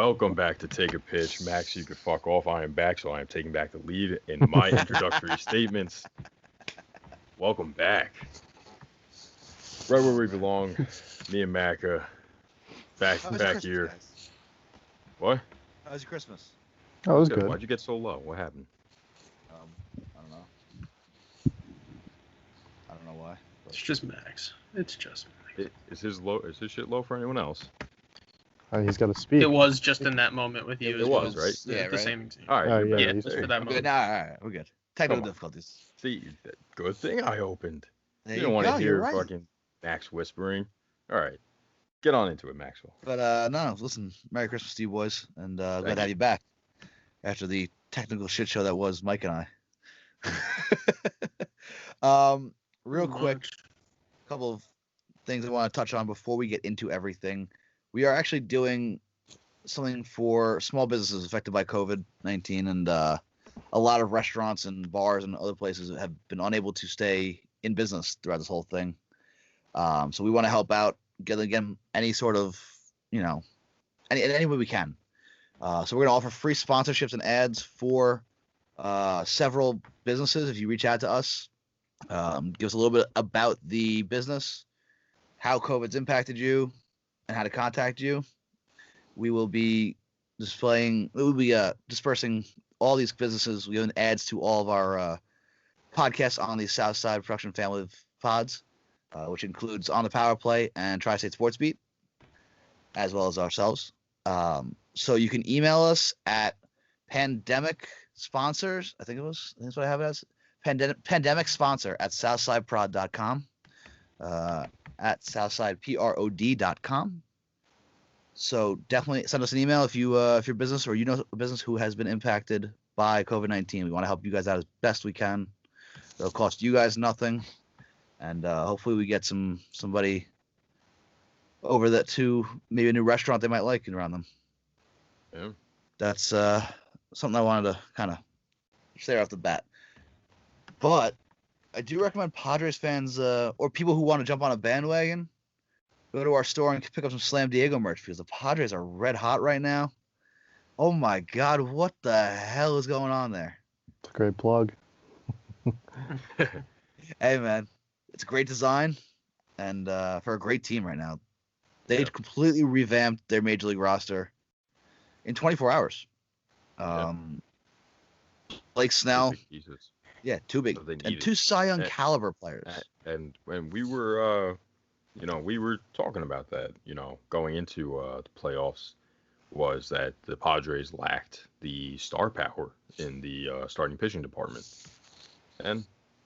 Welcome back to Take a Pitch. Max, you could fuck off. I am back, so I am taking back the lead in my introductory statements. Welcome back. Right where we belong. Me and Macca. Back here. Guys? What? How was your Christmas? Oh, it was good. Why'd you get so low? What happened? I don't know. I don't know why. It's just Max. It's just Max. Is his shit low for anyone else? He's got to speak. It was just in that moment with you. It was, right? Yeah, the right? same example. All right. Yeah, Yeah, he's just for good. that Good. moment. All right, we're good. Technical Come on. difficulties. See, good thing I opened. There You don't want to go, hear you're right. fucking Max whispering. All right. Get on into it, Maxwell. But no, listen, Merry Christmas to you boys, and glad to have you back after the technical shit show that was Mike and I. Real quick, a couple of things I want to touch on before we get into everything. We are actually doing something for small businesses affected by COVID-19, and a lot of restaurants and bars and other places have been unable to stay in business throughout this whole thing. So we want to help out, get again any sort of, any way we can. So we're going to offer free sponsorships and ads for several businesses if you reach out to us. Give us a little bit about the business, how COVID's impacted you, and how to contact you. We will be dispersing all these businesses. We're giving ads to all of our podcasts on the Southside Production family of pods, which includes On the Power Play and Tri-State Sports Beat, as well as ourselves. So you can email us at pandemic sponsors. I think that's what I have it as. Pandemic sponsor at southsideprod.com, at southsideprod.com. So definitely send us an email if your business or a business who has been impacted by COVID-19. We want to help you guys out as best we can. It'll cost you guys nothing, and hopefully we get somebody over that to maybe a new restaurant they might like around them. Yeah. That's something I wanted to kind of say off the bat. But I do recommend Padres fans or people who want to jump on a bandwagon, go to our store and pick up some Slam Diego merch because the Padres are red hot right now. Oh my God, what the hell is going on there? It's a great plug. Hey man, it's a great design and for a great team right now. They completely revamped their major league roster in 24 hours. Blake Snell. Jesus. Yeah, too big. So and two Cy Young caliber players. And when we were, we were talking about that, going into the playoffs, was that the Padres lacked the star power in the starting pitching department. And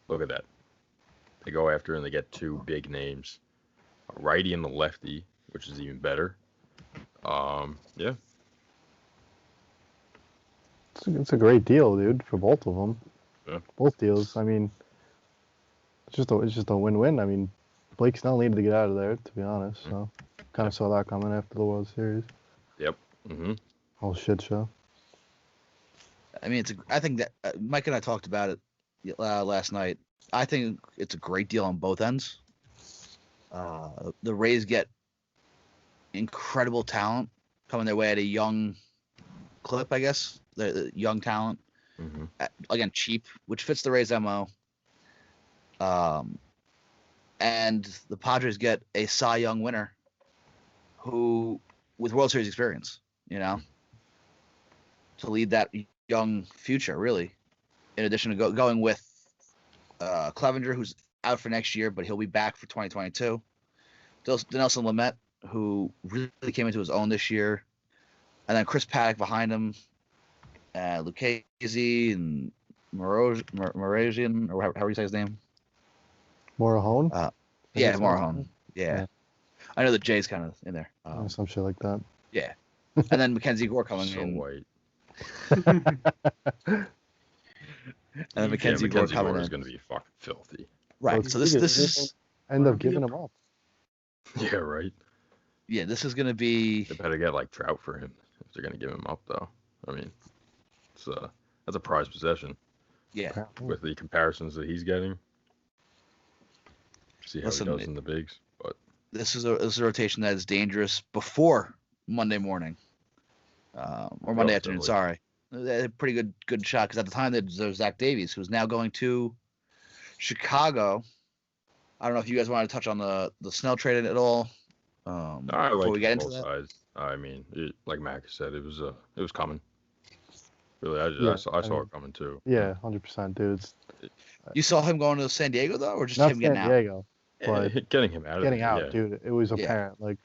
look at that. They go after and they get two big names, a righty and a lefty, which is even better. Yeah. It's a great deal, dude, for both of them. Yeah. Both deals. I mean, it's just a win-win. I mean, Blake Snell needed to get out of there, to be honest. So, kind of saw that coming after the World Series. Yep. Mm-hmm. Whole shit show. I mean, I think that Mike and I talked about it last night. I think it's a great deal on both ends. The Rays get incredible talent coming their way at a young clip, I guess. The young talent. Mm-hmm. Again, cheap, which fits the Rays' MO. And the Padres get a Cy Young winner who, with World Series experience, to lead that young future, really. In addition to going with Clevenger, who's out for next year, but he'll be back for 2022. Dinelson Lamet, who really came into his own this year. And then Chris Paddock behind him. Lucchesi and Morazian, or however you say his name. Morahone? Yeah, Morahone. Yeah. I know the J's kind of in there. Some shit like that. Yeah. And then Mackenzie Gore coming So in. white. And then Mackenzie Gore coming in. is going to be fucking filthy. Right. So this is end up giving him up. Yeah, right. Yeah, this is going to be. They better get like Trout for him if they're going to give him up, though. I mean, that's a prized possession. Yeah. With the comparisons that he's getting. See how he does in the bigs. But this is a rotation that is dangerous before Monday morning. or Monday afternoon. Relatively. Sorry, they had a pretty good shot because at the time there was Zach Davies, who's now going to Chicago. I don't know if you guys want to touch on the Snell trade at all. I Before like we get into both that. sides. I mean, like Mac said, it was coming. Really, Yeah, I saw I mean, it coming too. Yeah, 100%, dude. You saw him going to San Diego though, or just Not him San getting out? Diego, but Getting him out of getting there, out, yeah. dude. It was Yeah. apparent, like,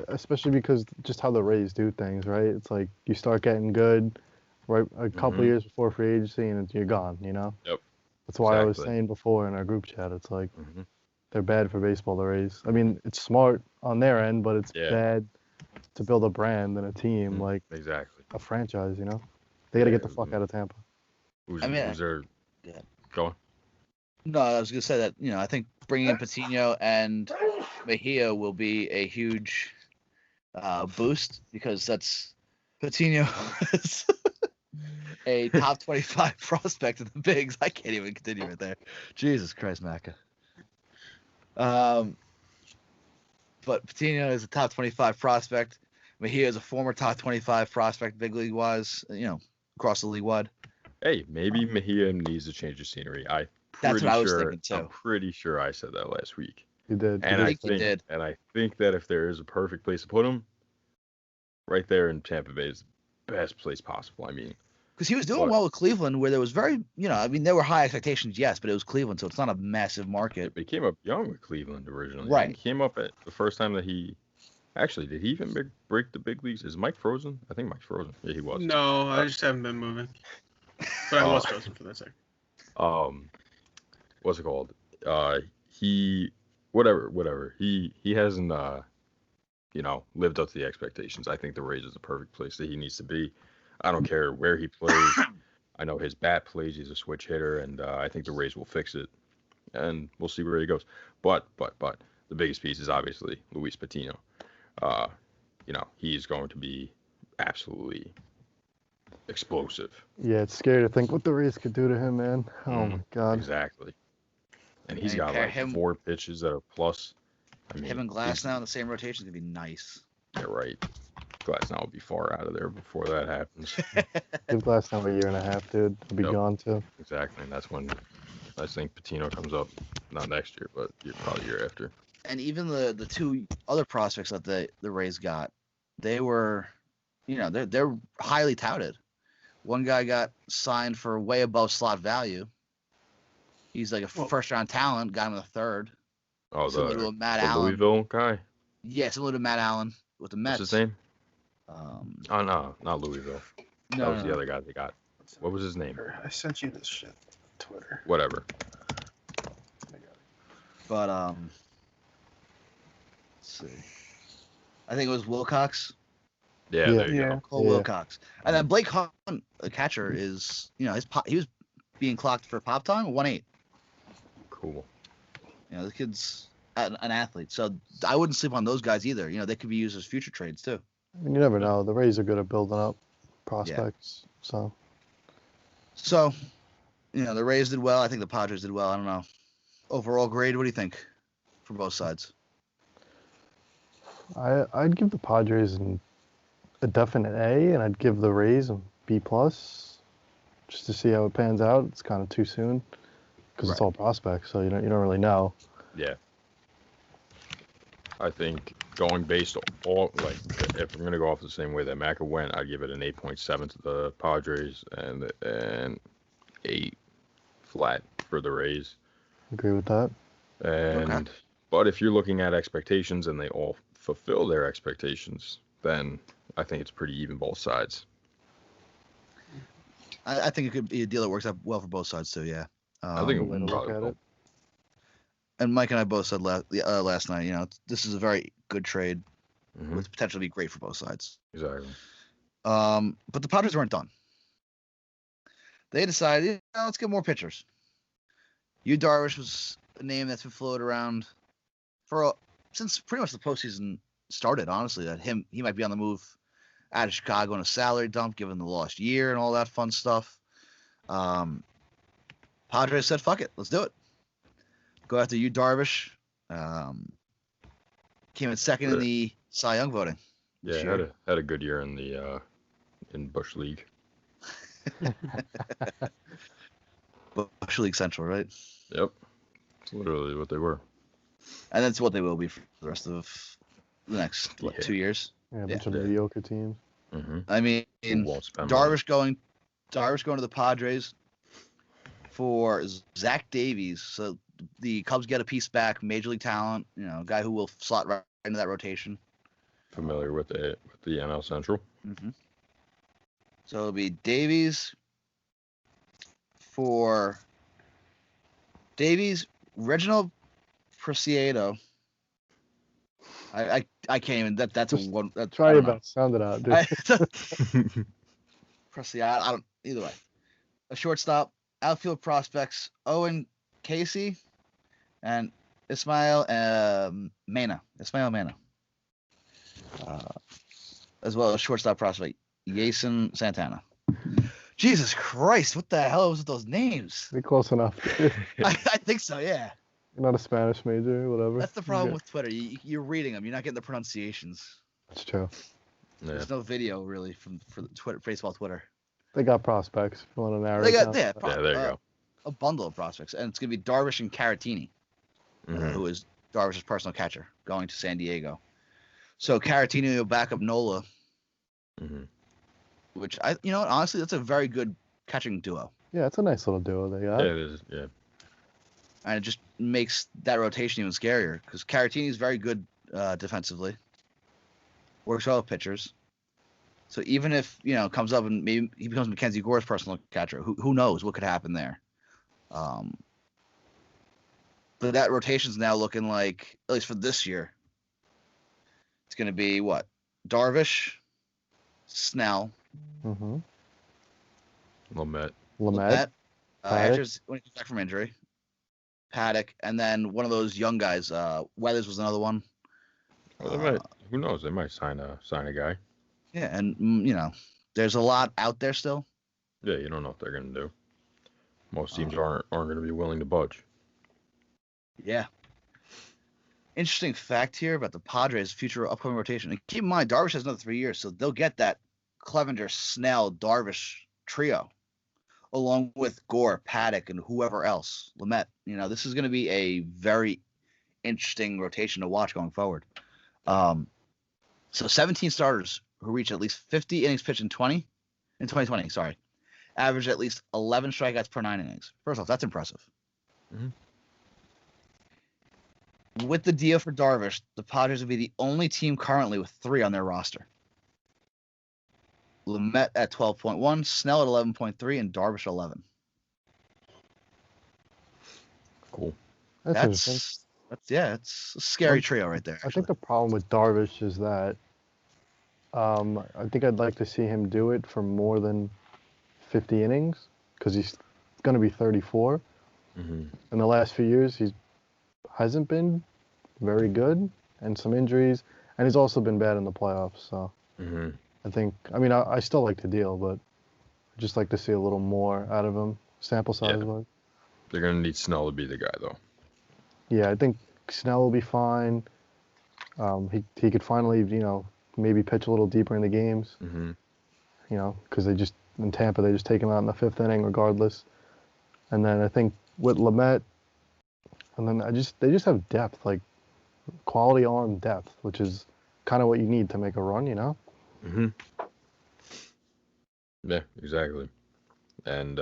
especially because just how the Rays do things, right? It's like you start getting good right a couple Mhm. years before free agency, and you're gone. You know. Yep. That's why I was Exactly. saying before in our group chat. It's like Mhm. they're bad for baseball. The Rays. I mean, it's smart on their end, but it's Yeah. bad to build a brand and a team Mhm. like Exactly. a franchise. You know, they got to Yeah, get the fuck out of Tampa. Who's I mean, there? yeah. Going? No, I was gonna say that I think bringing in Patiño and Mejia will be a huge boost because that's Patiño is a top 25 prospect of the bigs. I can't even continue right there. Jesus Christ, Macca. But Patiño is a top 25 prospect. Mejia is a former top 25 prospect, big league wise. Across the league wide. Hey, maybe Mejia needs to change the scenery. That's Pretty what I was sure. thinking too. I'm pretty sure I said that last week. You did. And you I did say you that. did. and I think that if there is a perfect place to put him, right there in Tampa Bay is the best place possible. I mean, Because he was doing But- well with Cleveland, where there was very, there were high expectations, yes, but it was Cleveland, so it's not a massive market. he came up young with Cleveland originally. Right. He came up at the first time that he actually did he even break the big leagues? Is Mike frozen? I think Mike's frozen. Yeah, he was. No, I just haven't been moving. But I was frozen for that second. What's it called? He whatever. He hasn't lived up to the expectations. I think the Rays is the perfect place that he needs to be. I don't care where he plays. I know his bat plays. He's a switch hitter, and I think the Rays will fix it. And we'll see where he goes. But the biggest piece is obviously Luis Patiño. He's going to be absolutely explosive. Yeah, it's scary to think what the Rays could do to him, man. Oh my God. Exactly. And he's And got pair like him- 4 pitches that are plus. I mean, Him and Glass now in the same rotation is gonna be nice. Yeah, right. Glass now will be far out of there before that happens. Give Glass now a year and a half, dude. He'll be Yep. gone too. Exactly, and that's when I think Patino comes up. Not next year, but probably year after. And even the two other prospects that the Rays got, they were, they're highly touted. One guy got signed for way above slot value. He's like a first round talent, got him in the third. Oh, Similar to a Matt the Allen. Louisville guy. Yeah, similar to Matt Allen with the Mets. What's his name? Um, Oh no, not Louisville. no, That was no, the other guy they got. What was his name? I sent you this shit. Twitter. Whatever. But let's see. I think it was Wilcox. Yeah, Yeah. there you Yeah. go. Cole Yeah. Wilcox. And then Blake Hunt, the catcher, is he was being clocked for pop time 1.8. Cool. The kid's an athlete, so I wouldn't sleep on those guys either. They could be used as future trades too. I mean, you never know. The Rays are good at building up prospects. So So, the Rays did well. I think the Padres did well. I don't know. Overall grade, what do you think for both sides? I'd give the Padres a definite A, and I'd give the Rays a B plus, just to see how it pans out. It's kind of too soon because it's Right. all prospects, so you don't really know. Yeah. I think going based on all, like, if I'm gonna go off the same way that Macca went, I'd give it an 8.7 to the Padres and 8 flat for the Rays. Agree with that. And but if you're looking at expectations and they all fulfill their expectations, then I think it's pretty even both sides. I think it could be a deal that works out well for both sides too. Yeah. I think it way to would look probably at will. it. And Mike and I both said last night, this is a very good trade Mhm. with potential to be great for both sides. Exactly. But the Padres weren't done. They decided, let's get more pitchers. Darvish was a name that's been floated around since pretty much the postseason started. Honestly, that he might be on the move out of Chicago in a salary dump, given the lost year and all that fun stuff. Padres said, "Fuck it, let's do it. Go after Darvish." Came in second in the Cy Young voting. this Yeah, year. had a good year in the in Bush League. Bush League Central, right? Yep. It's literally what they were. And that's what they will be for the rest of the next Yeah. 2 years. Yeah, a bunch Yeah. of mediocre teams. Mm-hmm. I mean, Won't spend money. Darvish going to the Padres for Zach Davies. So the Cubs get a piece back, major league talent, guy who will slot right into that rotation. Familiar with the NL Central? Mm-hmm. So it'll be Davies for Reginald Preciado. I can't even. That's a one. Try your best. Sound it out, dude. Preciado. I don't. Either way, a shortstop. Outfield prospects: Owen Casey and Ismail Mena. As well as shortstop prospect Jason Santana. Jesus Christ, what the hell was with those names? Be close enough. I think so, yeah. You're not a Spanish major, whatever. That's the problem with Twitter. You're reading them. You're not getting the pronunciations. That's true. Yeah. There's no video really for the Twitter, baseball Twitter. They got prospects. If you want to narrow They it got down. there you go. A bundle of prospects, and it's gonna be Darvish and Caratini, Mhm. who is Darvish's personal catcher, going to San Diego. So Caratini will back up Nola, Mhm. which honestly, that's a very good catching duo, Yeah, it's a nice little duo they got. Yeah, it is. Yeah. and it just makes that rotation even scarier because Caratini is very good defensively, works well with pitchers. So even if comes up and maybe he becomes 𝒂𝒂𝒅𝒆 personal catcher, who knows what could happen there. But that rotation's now looking like, at least for this year, it's going to be what? Darvish, Snell, Mm-hmm. Lamet. Lamet. Edgers when he comes back from injury, Paddock, and then one of those young guys. Weathers was another one. Well, they might. Who knows? They might sign a guy. Yeah, and there's a lot out there still. Yeah, you don't know what they're gonna do. Most teams aren't gonna be willing to budge. Yeah. Interesting fact here about the Padres' future upcoming rotation. And keep in mind, Darvish has another 3 years, so they'll get that Clevenger, Snell, Darvish trio, along with Gore, Paddock, and whoever else. Lamet. This is going to be a very interesting rotation to watch going forward. So 17 starters who reach at least 50 innings pitched in 2020, average at least 11 strikeouts per 9 innings. First off, that's impressive. Mhm. With the deal for Darvish, the Padres would be the only team currently with 3 on their roster. Lamet at 12.1, Snell at 11.3, and Darvish at 11. Cool. That's interesting. It's a scary trio right there. I think the problem with Darvish is that I think I'd like to see him do it for more than 50 innings because he's going to be 34. Mm-hmm. In the last few years, he hasn't been very good and some injuries, and he's also been bad in the playoffs. So Mm-hmm. I still like the deal, but I'd just like to see a little more out of him, sample size wise. They're gonna need Snell to be the guy though. Yeah, I think Snell will be fine. He could finally, maybe pitch a little deeper in the games. Mm-hmm. Because in Tampa they just take him out in the 5th inning regardless. And then I think with Lamet, and then they just have depth, like quality arm depth, which is kind of what you need to make a run, Mm-hmm. Yeah, exactly. And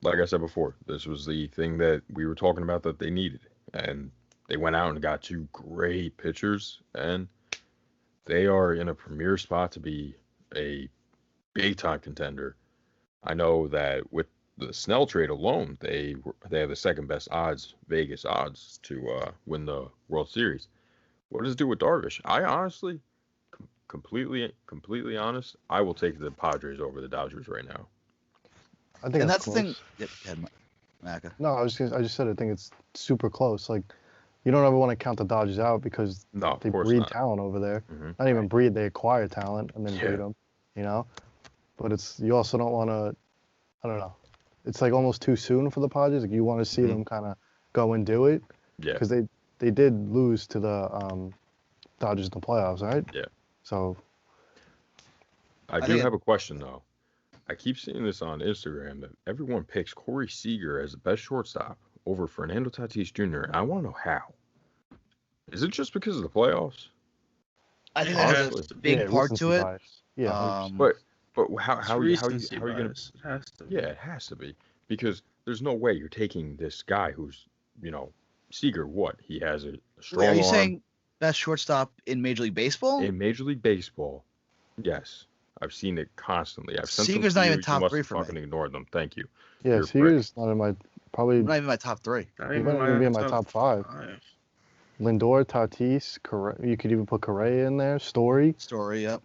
like I said before, this was the thing that we were talking about that they needed, and they went out and got 2 great pitchers, and they are in a premier spot to be a big time contender. I know that with the Snell trade alone, they have the second best Vegas odds to win the World Series. What does it do with Darvish? I honestly, completely honest, I will take the Padres over the Dodgers right now. I think And that's that's the close. thing. Yep, go ahead, Maka. No, I just said I think it's super close. Like, you don't ever want to count the Dodgers out because No, of they course breed not. talent over there. Mm-hmm. Not even breed, they acquire talent and then Yeah. breed them, But you also don't want to, I don't know. It's like almost too soon for the Padres. Like, you want to see Mhm. them kind of go and do it. Yeah. Because they did lose to the Dodgers in the playoffs, right? Yeah. So I do think have a question though. I keep seeing this on Instagram that everyone picks Corey Seager as the best shortstop over Fernando Tatis Jr. And I want to know how. Is it just because of the playoffs? I think Yeah, there's a it's- big yeah, part to recency it. bias. Yeah, 100%. But how It's how you how you recency how are you gonna? bias. It has to be. Yeah, it has to be because there's no way you're taking this guy who's Seager. What he has a Wait, strong are you arm saying best shortstop in Major League Baseball? in Major League Baseball. Yes, I've seen it constantly. I've sent Seager's them not to even you. top You must three have for me. fucking ignored them. Thank you. Yeah, You're a prick. Seager's not in my probably. Not even my top 3. Not He even might not even be in my my top 5. Lindor, Tatis, you could even put Correa in there. Story. Story, yep.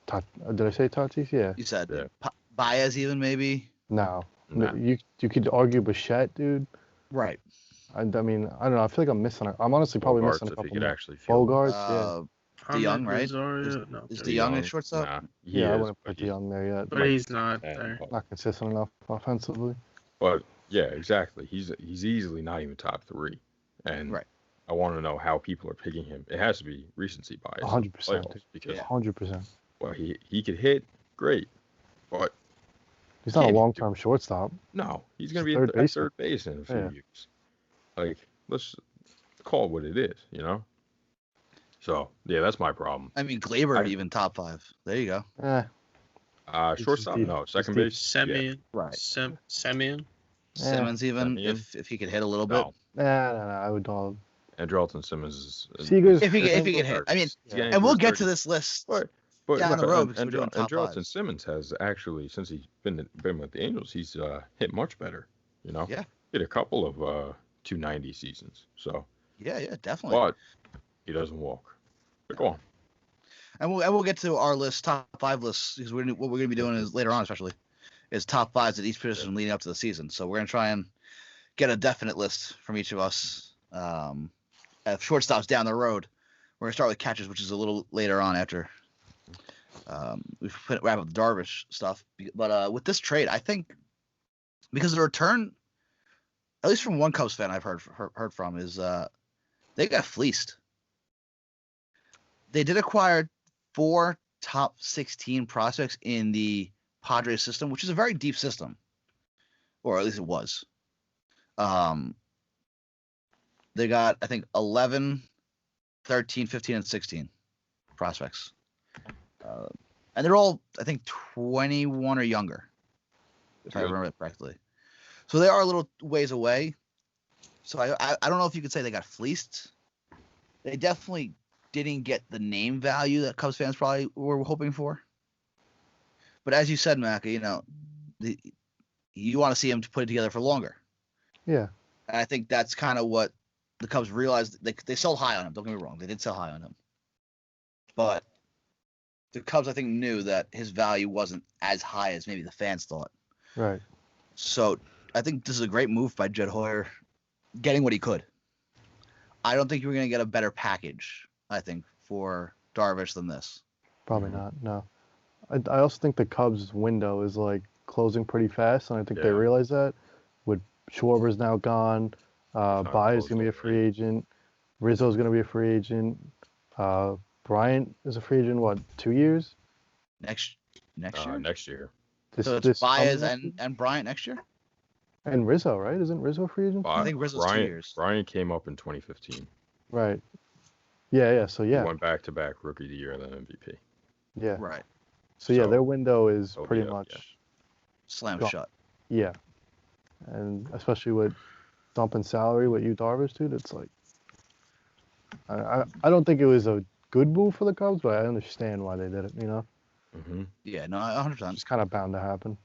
Did I say Tatis? Yeah. You said Yeah. Baez even maybe. No. Nah. You could argue Bichette, dude. Right. I mean, I don't know. I feel like I'm missing. I'm honestly probably Bogarts, missing a if couple he could more. actually field them. Bogarts, yeah. DeYoung, right? Rosario? No. Is De DeYoung a Jong, shortstop? Nah, he Yeah, I is, wouldn't but put DeYoung there yet. But he's not and- there. Not consistent enough offensively. But yeah, exactly. He's easily not even top 3, and Right. I want to know how people are picking him. It has to be recency bias. 100%, playoffs, because 100%. well, he could hit great, but He's not a Can't long-term shortstop. no, he's He's gonna a be third at baseman. third base in a few Yeah. years. Like, let's call it what it is, So yeah, that's my problem. I mean, Glaber I- even top 5. There you go. It's Shortstop, deep. no. It's Second deep. base, Semyon. Right. Semyon. Simmons even Semyon? if he could hit a little bit. no. Nah, I would dog. Andrelton Simmons is Seager's- If he could hit. I mean, he's getting and we'll his get to 30s. this list. But down the no, road because we're doing top Andrelton fives. Simmons has actually, since he's been with the Angels, he's hit much better. Yeah. Hit a couple of 290 seasons. So, Yeah, definitely. but he doesn't walk. But go on. And we'll get to our list, top 5 lists, because what we're going to be doing is later on, especially, is top 5s at each position leading up to the season. So we're going to try and get a definite list from each of us. At shortstops down the road, we're going to start with catchers, which is a little later on after we wrap up the Darvish stuff. But with this trade, I think because the return, at least from one Cubs fan I've heard from, is they got fleeced. They did acquire 4 top 16 prospects in the Padres system, which is a very deep system, or at least it was. They got, I think, 11, 13, 15, and 16 prospects. And they're all, I think, 21 or younger, if I remember it correctly. So they are a little ways away. So I don't know if you could say they got fleeced. They definitely didn't get the name value that Cubs fans probably were hoping for. But as you said, Maka, you want to see him to put it together for longer. Yeah. And I think that's kind of what the Cubs realized. They sold high on him. Don't get me wrong. They did sell high on him. But the Cubs, I think, knew that his value wasn't as high as maybe the fans thought. Right. So I think this is a great move by Jed Hoyer, getting what he could. I don't think you were going to get a better package, I think, for Darvish than this. Probably not. No. I also think the Cubs' window is like closing pretty fast, and I think they Yeah. realize that. With Schwarber's now gone, Baez is gonna be a closed free agent, Rizzo's gonna be a free agent, Bryant is a free agent. What, 2 years? Next year? Next year. So it's Baez coming and Bryant next year? and Rizzo, right? Isn't Rizzo a free agent? I think Rizzo's 2 years. Brian came up in 2015. Right. Yeah. So He yeah, went back to back Rookie of the Year and then MVP. yeah. Right. So yeah, So, their window is he'll be pretty up, much yeah. Slam Go. shut. yeah, and especially with dumping salary with you Darvish, dude, it's like I don't think it was a good move for the Cubs, but I understand why they did it. Mm-hmm. Yeah, no, 100%. It's kind of bound to happen.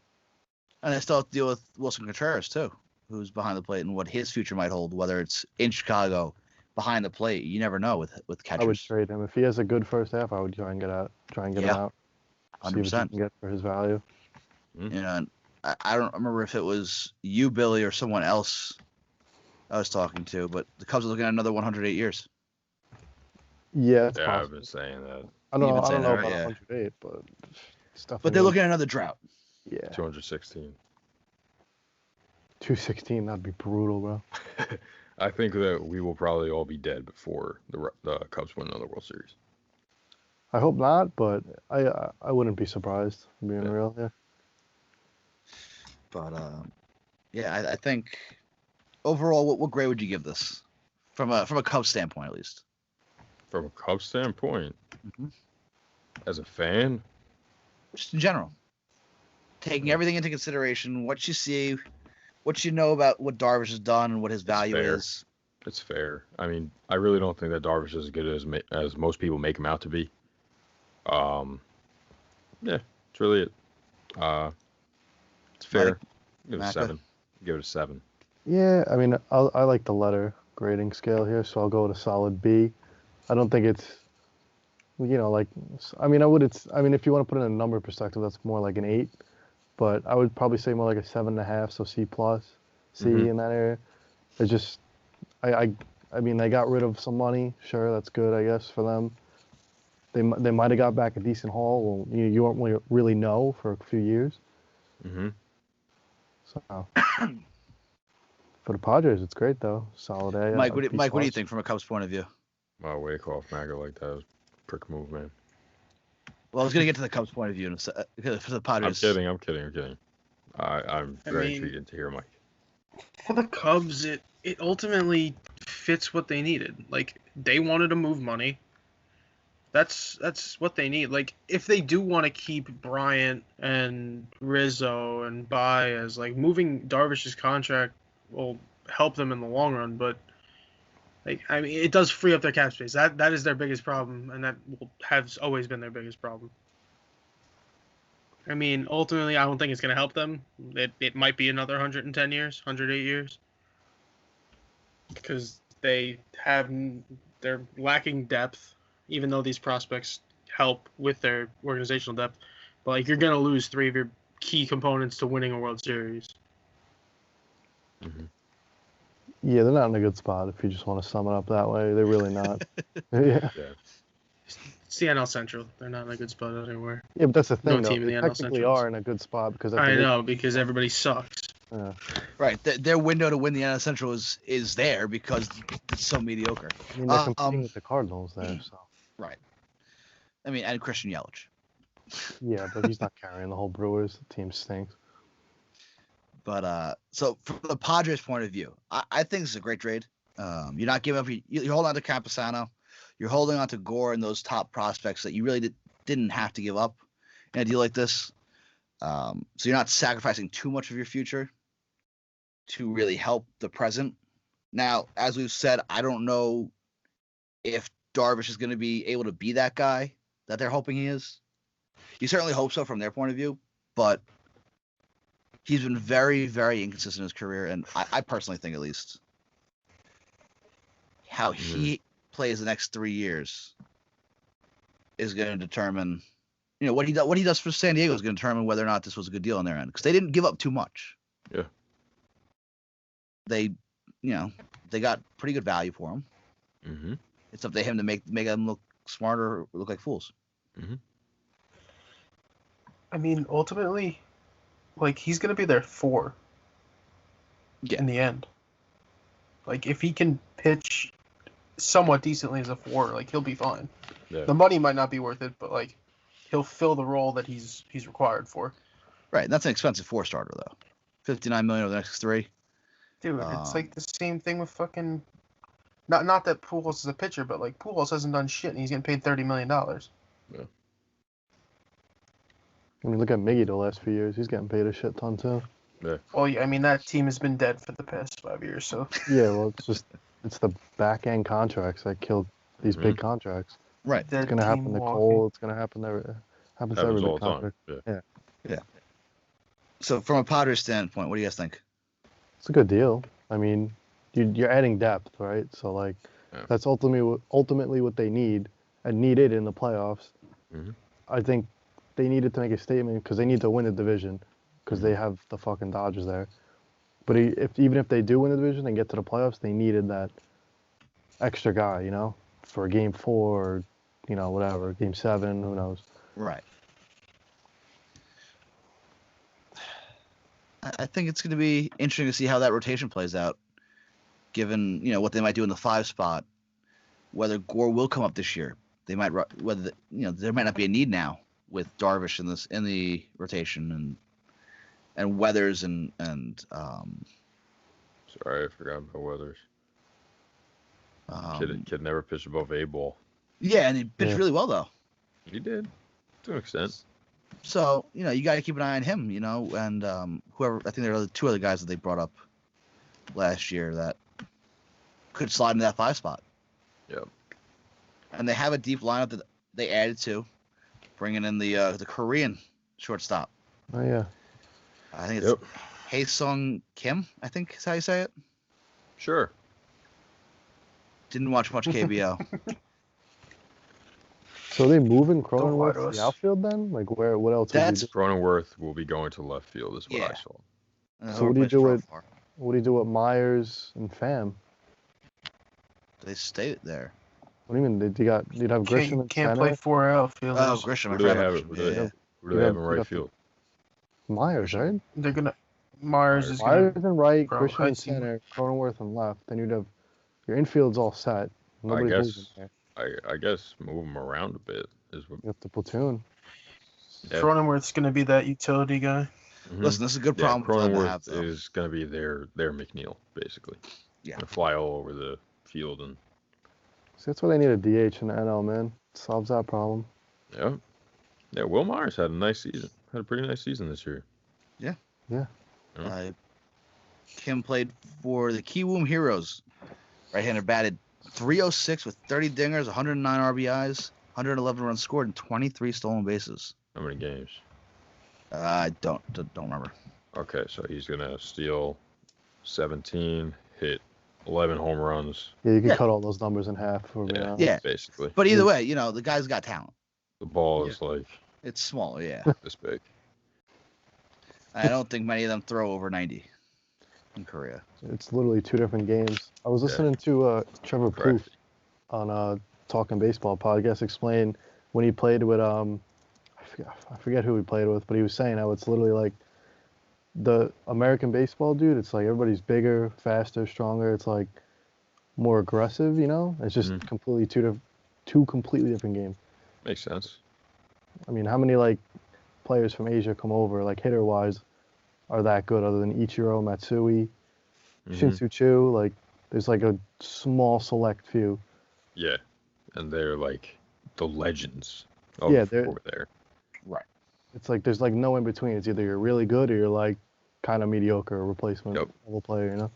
And they still have to deal with Wilson Contreras, too, who's behind the plate and what his future might hold, whether it's in Chicago, behind the plate. You never know with catchers. I would trade him if he has a good first half. I would try and get him out. See what you 100%. can get for his value. And I don't remember if it was you, Billy, or someone else I was talking to, but the Cubs are looking at another 108 years. Yeah, it's Yeah, I've possible. been saying that. I don't You've been know saying about that, right? Yeah. 108, but it's definitely. But they're looking at another drought. Yeah, 216. 216. That'd be brutal, bro. I think that we will probably all be dead before the Cubs win another World Series. I hope not, but I wouldn't be surprised, being real. Yeah. But yeah, I think overall, what grade would you give this from a Cubs standpoint, at least? From a Cubs standpoint, Mhm. as a fan, Just in general, taking everything into consideration, what you see, what you know about what Darvish has done and what his value fair. is. it's fair. I mean, I really don't think that Darvish is as good as most people make him out to be. Yeah, it's really it. It's fair. Give it a Maka? 7. Give it a 7. Yeah, I mean, I like the letter grading scale here, so I'll go with a solid B. I don't think it's, like, I mean, I mean, if you want to put it in a number perspective, that's more like an 8, but I would probably say more like a 7.5, so C plus, C Mhm. in that area. It's just, I mean, they got rid of some money, sure, that's good, I guess, for them. They might have got back a decent haul. Well, you won't really know for a few years. Mhm. So for the Padres, it's great though. Solid A. Mike, B what do you plus. think from a Cubs point of view? Wow, wake off, Maga, like that was a prick move, man. Well, I was gonna get to the Cubs point of view for the I'm Padres. kidding. I'm I very mean- intrigued to hear Mike. For the Cubs, it ultimately fits what they needed. Like, they wanted to move money. That's what they need. Like, if they do want to keep Bryant and Rizzo and Baez, like, moving Darvish's contract will help them in the long run. But, like, I mean, it does free up their cap space. That is their biggest problem, and that has always been their biggest problem. I mean, ultimately, I don't think it's going to help them. It might be another 110 years, 108 years. Because they're lacking depth, even though these prospects help with their organizational depth. But, like, you're going to lose 3 of your key components to winning a World Series. Hmm. Yeah, they're not in a good spot if you just want to sum it up that way. They're really not. Yeah. Yeah. It's the NL Central. They're not in a good spot anywhere. Yeah, but that's the thing No though. team in They the NL technically Central. are in a good spot because I know, because everybody sucks. Yeah. Right, their window to win the NL Central is there because it's so mediocre. I mean, they're competing with the Cardinals there, so. Right. I mean, and Christian Yelich. Yeah, but he's not carrying the whole Brewers. The team stinks. But so from the Padres' point of view, I think this is a great trade. You're not giving up. You're holding on to Campusano. You're holding on to Gore and those top prospects that you really didn't have to give up in a deal like this. So you're not sacrificing too much of your future to really help the present. Now, as we've said, I don't know if Darvish is going to be able to be that guy that they're hoping he is. You certainly hope so from their point of view, but he's been very, very inconsistent in his career, and I personally think, at least, how he plays the next 3 years is going to determine, what he does for San Diego is going to determine whether or not this was a good deal on their end, because they didn't give up too much. Yeah. They, they got pretty good value for him. Mm-hmm. It's up to him to make them look smarter, or look like fools. Mm-hmm. I mean, ultimately, like, he's going to be their 4 in the end. Like, if he can pitch somewhat decently as a 4, like, he'll be fine. Yeah. The money might not be worth it, but, like, he'll fill the role that he's required for. Right, and that's an expensive 4-starter, though. $59 million over the next 3. Dude, it's like the same thing with fucking... Not that Pujols is a pitcher, but, like, Pujols hasn't done shit, and he's getting paid $30 million. Yeah. I mean, look at Miggy the last few years. He's getting paid a shit ton too. Yeah. Well, yeah, I mean, that team has been dead for the past 5 years, so... Yeah, well, it's the back end contracts that killed these big contracts. Right. It's gonna happen to Cole. It's gonna happen to happens to every all big the time. contract. Yeah. So from a Padres standpoint, what do you guys think? It's a good deal. I mean, you're adding depth, right? So like, Yeah. that's ultimately what they need and needed in the playoffs. Mhm. I think they needed to make a statement because they need to win the division because they have the fucking Dodgers there. But even if they do win the division and get to the playoffs, they needed that extra guy, for Game 4 or whatever, Game 7, who knows? Right. I think it's going to be interesting to see how that rotation plays out, given what they might do in the 5 spot. Whether Gore will come up this year, they might there might not be a need now with Darvish in the rotation and Weathers and Sorry, I forgot about Weathers. Kid never pitched above A ball. Yeah, and he pitched really well though. He did, to an extent. So you got to keep an eye on him. And whoever, I think there are two other guys that they brought up last year that could slide into that 5 spot. Yep. And they have a deep lineup that they added to, bringing in the Korean shortstop. Oh yeah. I think it's Hae-Sung Kim. I think is how you say it. Sure. Didn't watch much KBO. So are they moving Don't lie Cronenworth to to us. the outfield then? Like what else? That's- Cronenworth will be going to left field, is what I saw. So what do you do with Myers and Pham? They stay there. What do you mean? You'd have Grisham in Can't center? play 4 outfielders. Oh, Grisham. Who do they have? Who do they have in right field? Myers, right? They're gonna. Myers is Myers gonna. in right, Bro, Grisham in I'd see- center, Cronenworth in left. Then you'd have your infield's all set. Nobody's moving there. I guess move them around a bit is what. You have the platoon. Yeah. Cronenworth's gonna be that utility guy. Mhm. Listen, this is a good problem for them to have, Cronenworth though. is going to be their McNeil, basically. Yeah. Gonna fly all over the field and See, that's why they need a DH in the NL, man. Solves that problem. yeah. Will Myers had a nice season. Had a pretty nice season this year. Kim played for the Kiwoom Heroes. Right-hander batted .306 with 30 dingers, 109 RBIs, 111 runs scored, and 23 stolen bases. How many games? I don't remember. Okay, so he's gonna steal 17, hit 11 home runs. Yeah, you can Yeah. cut all those numbers in half for me. Yeah. Yeah. Basically. But either way, the guy's got talent. The ball is like It's small, yeah. this big. I don't think many of them throw over 90 in Korea. It's literally 2 different games. I was Yeah. listening to Trevor Correct. Proof on Talking Baseball podcast explain when he played with I forget who he played with, but he was saying how it's literally like the American baseball dude. It's like everybody's bigger, faster, stronger. It's like more aggressive, It's just Mhm. completely two completely different games. Makes sense. I mean, how many like players from Asia come over, like hitter wise, are that good other than Ichiro, Matsui, Mhm. Shin-Soo Choo? Like, there's like a small select few. Yeah. And they're like the legends of over there. It's like there's like no in between. It's either you're really good or you're like kind of mediocre replacement level player,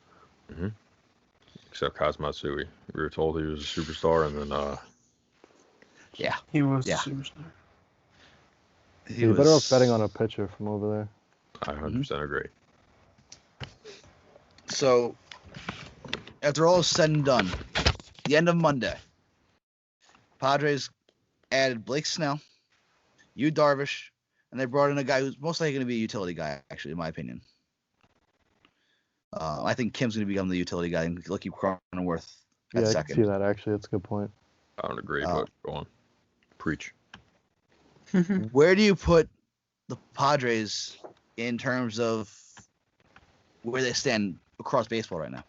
Except Kazmatsui. We were told he was a superstar, and then Yeah. He was Yeah. a superstar. You're better off betting on a pitcher from over there. I 100% agree. So, after all is said and done, the end of Monday, Padres added Blake Snell, Darvish, and they brought in a guy who's most likely going to be a utility guy, actually, in my opinion. I think Kim's going to become the utility guy, and they'll keep Cronenworth at Yeah, I second. can see that actually. That's a good point. I don't agree, but go on. Preach. Where do you put the Padres in terms of where they stand across baseball right now?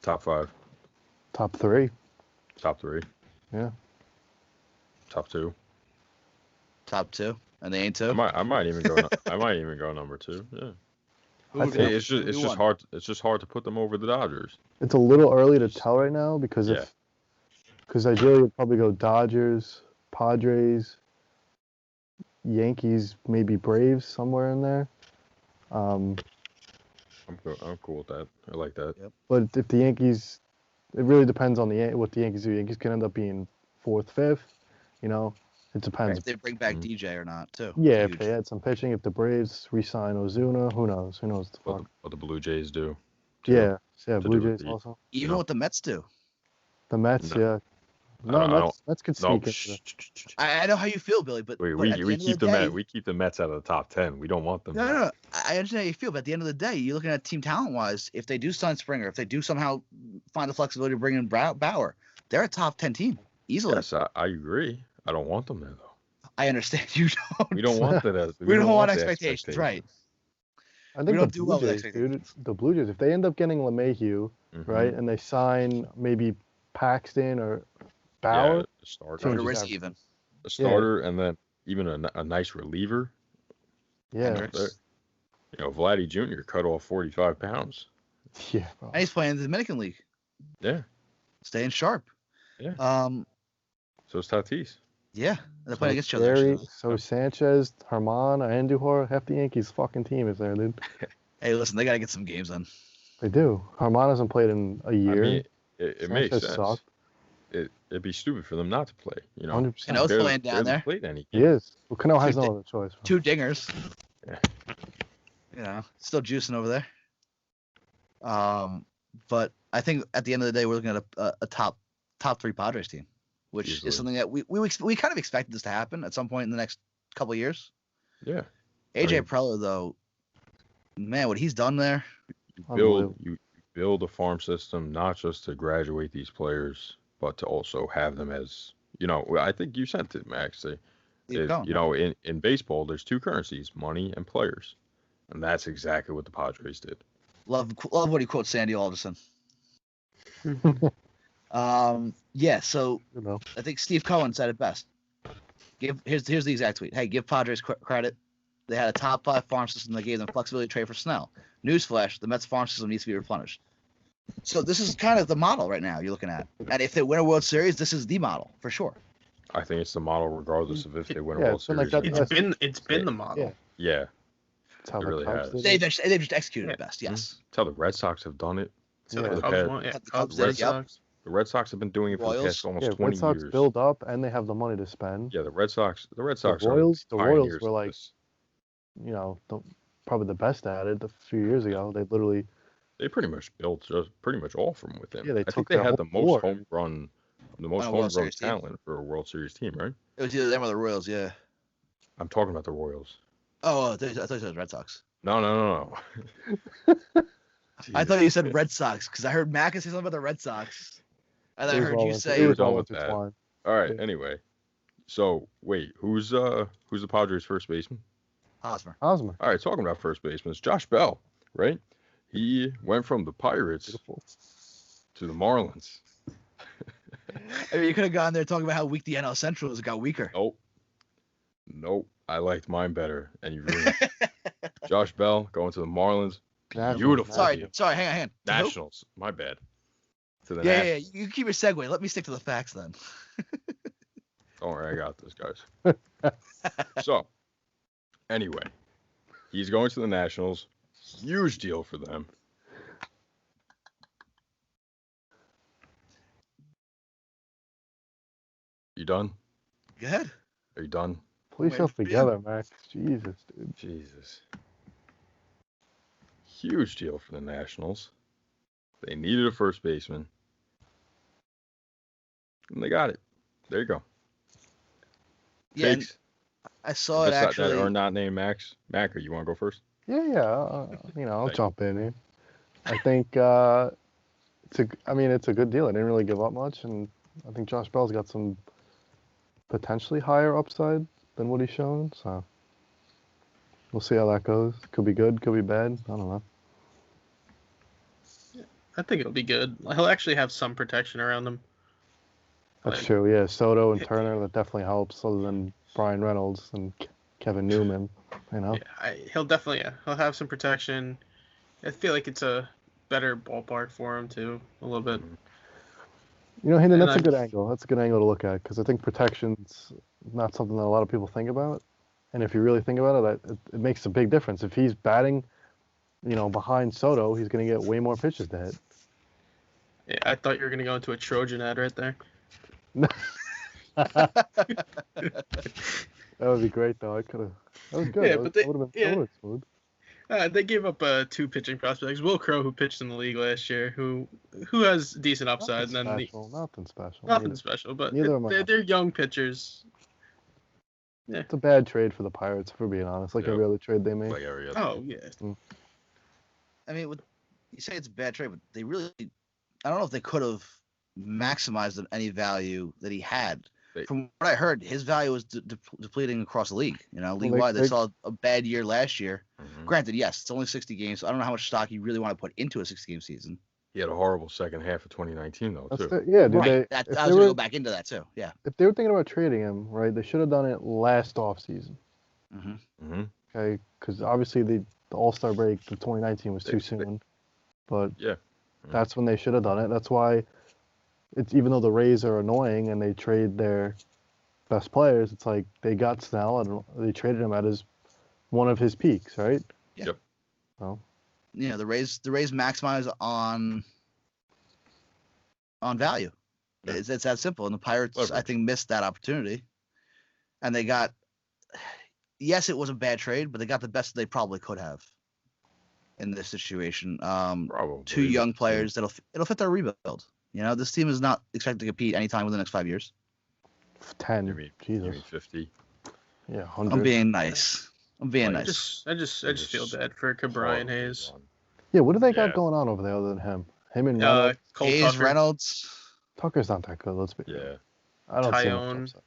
Top 5. Top 3. Top 3. Yeah. Top 2. Top 2, and they ain't 2. I might even go. I might even go number 2. Yeah. I think It's just hard. It's just hard to put them over the Dodgers. it's a little early to tell right now because ideally it'd probably go Dodgers, Padres, Yankees, maybe Braves somewhere in there. I'm cool with that. I like that. But if the Yankees, it really depends on what the Yankees do. Yankees can end up being 4th, 5th. It depends. If they bring back DJ or not, too. Yeah, Huge. if they had some pitching, if the Braves re-sign Ozuna, who knows? Who knows what the fuck? What the Blue Jays do. Yeah, to Blue do with Jays the- also. Even what the Mets do. The Mets, No. yeah. I No, don't- Mets could No, sneak into I know how you feel, Billy, but we at the we end of keep the the day, Mets. We keep the Mets out of the top 10. We don't want them. No. I understand how you feel, but at the end of the day, you're looking at team talent-wise. If they do sign Springer, if they do somehow find the flexibility to bring in Bauer, they're a top 10 team easily. Yes, I agree. I don't want them there though. I understand you don't. We don't want that. We don't want the expectations, right? I think don't the do Blue well with Jays, expectations. dude. The Blue Jays, if they end up getting LeMahieu, Mhm. right, and they sign maybe Paxton or Bauer. Yeah, a starter. Changes risk everything. even. A starter, and then even a nice reliever. Yeah. Hendricks. Vladdy Jr. cut off 45 pounds. Yeah, bro. And he's playing the Dominican League. Yeah. Staying sharp. Yeah. So it's Tatis. Yeah. They're playing against each Gary, other. so Sanchez, Herman, Andujar, half the Yankees fucking team is there, dude. Hey, listen, they got to get some games in. They do. Herman hasn't played in a year. I mean, it makes Sanchez sense. sucked. It'd be stupid for them not to play. 100%. Cano's Barely- playing down barely there. Played any He games. is. Well, Cano has Two no di- other choice. 2 dingers. Yeah. Still juicing over there. But I think at the end of the day, we're looking at a top 3 Padres team, which Easily. is something that we kind of expected this to happen at some point in the next couple of years. Yeah. AJ mean- Preller, though, man, what he's done there. You build a farm system not just to graduate these players, but to also have them as I think you sent it, Max. In baseball, there's 2 currencies: money and players, and that's exactly what the Padres did. Love what he quotes Sandy Alderson. Yeah, so I think Steve Cohen said it best. Here's the exact tweet. Hey, give Padres credit. They had a top 5 farm system that gave them flexibility to trade for Snell. Newsflash: the Mets farm system needs to be replenished. So this is kind of the model right now you're looking at. And if they win a World Series, this is the model for sure. I think it's the model regardless of if they win a Yeah, World it's been like Series. that- or not. It's been the model. Yeah. That's how It the really Cubs has. did They've it. just executed it best. Yes. That's how the Red Sox have done it. So Yeah. the The Cubs Cubs- won. Yeah, the Cubs Cubs, did it, Red yep. Sox. The Red Sox have been doing it for the Royals. past almost Yeah, 20 Red Sox years. build up and they have the money to spend. Yeah, the Red Sox are Royals pioneers were of like, this. Probably the best at it a few years ago. They literally, They pretty much built just pretty much all from within. Yeah, they I took think they their had the whole most board. homegrown On a World Series team. talent for a World Series team, right? It was either them or the Royals. Yeah. I'm talking about the Royals. Oh, I thought you said Red Sox. No. I thought you said Red Sox because I heard Mac say something about the Red Sox, and I it was heard all you in- say it was done all with that. intertwined. All right. Yeah. Anyway, so wait, who's the Padres' first baseman? Hosmer. Hosmer. All right, talking about first baseman, it's Josh Bell, right? He went from the Pirates Beautiful. to the Marlins. I mean, you could have gone there talking about how weak the NL Central is. It got weaker. Nope. I liked mine better, and you ruined it. Josh Bell going to the Marlins. Nationals. Beautiful. Sorry, hang on. To who? Nationals. My bad. To the Yeah. Nationals. You keep your segue. Let me stick to the facts then. Don't worry, I got this, guys. So, anyway, he's going to the Nationals. Huge deal for them. You done? Go ahead. Are you done? Pull yourself together, Max. Jesus, dude. Jesus. Huge deal for the Nationals. They needed a first baseman. And they got it. There you go. Yeah, and Takes. I saw it That actually. are not named Max. Mac, you want to go first? Yeah. I'll Thank jump in here. I think it's a good deal. I didn't really give up much, and I think Josh Bell's got some potentially higher upside than what he's shown. So we'll see how that goes. Could be good, could be bad. I don't know. I think it'll be good. He'll actually have some protection around him. That's Like- true. Yeah, Soto and Turner, that definitely helps. Other than Brian Reynolds and Kevin Newman, He'll definitely he'll have some protection. I feel like it's a better ballpark for him too, a little bit. Hendon, And that's a I'm- good angle. That's a good angle to look at because I think protection's not something that a lot of people think about. And if you really think about it, it makes a big difference. If he's batting, behind Soto, he's going to get way more pitches to hit. Yeah, I thought you were gonna go into a Trojan ad right there. That would be great, though. I could have. That was good. Yeah, that but they- would have yeah. been smooth. They gave up 2 pitching prospects. Will Crowe, who pitched in the league last year, who has decent upside, and then Nothing special. nothing Neither. special, but Neither am I. they're young pitchers. It's a bad trade for the Pirates, if we're being honest. Like Yep. every other trade they make. Like every other. Oh yeah, I mean, you say it's a bad trade, but they really, I don't know if they could have maximized any value that he had. From what I heard, his value was depleting across the league. League-wide, they saw a bad year last year. Mhm. Granted, yes, it's only 60 games, so I don't know how much stock you really want to put into a 60-game season. He had a horrible second half of 2019 though That's too. yeah, dude. Right. They, I if was they going to were go back into that too. Yeah. if they were thinking about trading him, right, they should have done it last offseason. Mm-hmm. Mm-hmm. Okay, because obviously the All-Star break of 2019 was too They- soon, but Yeah. that's when they should have done it. That's why it's even though the Rays are annoying and they trade their best players, it's like they got Snell and they traded him at one of his peaks, right? Yeah. Yep. Well, You know, the Rays maximize on value. Yeah. It's that simple. And the Pirates, I Leverage. think, missed that opportunity. And they got, yes, it was a bad trade, but they got the best they probably could have in this situation. Probably. Two young players it'll fit their rebuild. You know, this team is not expected to compete anytime within the next 5 years. 10. You mean Jesus. 50? Yeah, 100. I'm being nice. Like, nice. I just feel bad for Brian Hayes. Yeah, what do they got Yeah. going on over there other than him? Him and Reynolds? Cole Hayes, Tucker, Reynolds. Tucker's not that good. Let's be real. Yeah. I don't see Tyone. much upside.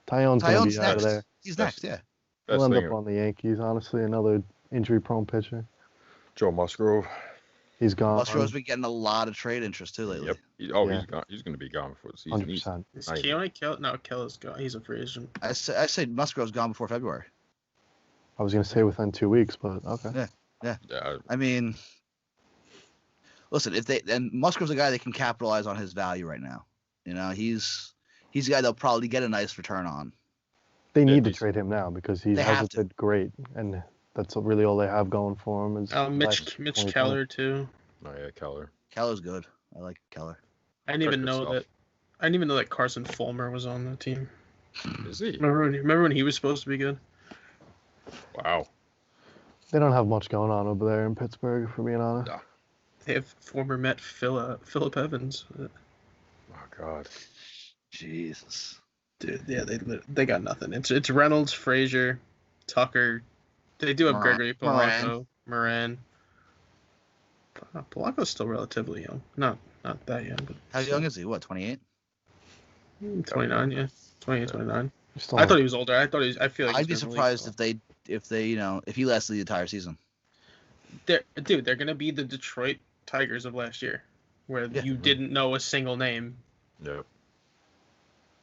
Tyone's going to Tyone's be out of next. there. He's That's- next, yeah. He'll Best end thing, up on the Yankees, honestly. Another injury-prone pitcher. Joe Musgrove. He's gone. Musgrove's been getting a lot of trade interest too lately. Yep. Yeah. He's gone. He's going to be gone before the season. 100%. Is Not Keone Kell? No, Kell is gone. He's a free agent. I say Musgrove's gone before February. I was going to say within 2 weeks, but okay. Yeah. I mean, listen, and Musgrove's a guy that can capitalize on his value right now. You know, he's a guy they'll probably get a nice return on. They need to he's- trade him now because he They have hasn't to. been great, and that's really all they have going for him. Is Mitch 2020. Keller too. Oh, yeah, Keller. Keller's good. I like Keller. I didn't even Check know yourself. that. I didn't even know that Carson Fulmer was on the team. Is he? Remember when he was supposed to be good? Wow. They don't have much going on over there in Pittsburgh, for being honest. No. They have former Met Philip Evans. Oh, God. Jesus. Dude, yeah, they got nothing. It's Reynolds, Frazier, Tucker. They do have Moran. Gregory Polanco, Moran. Polanco's still relatively young. Not that young, but How young is he? What, 28? 29, yeah. 28, 29. You still I have- thought he was older. I feel like I'd he's be been really surprised good. if they if he lasted the entire season. They're gonna be the Detroit Tigers of last year, where Yeah. you didn't know a single name Yep.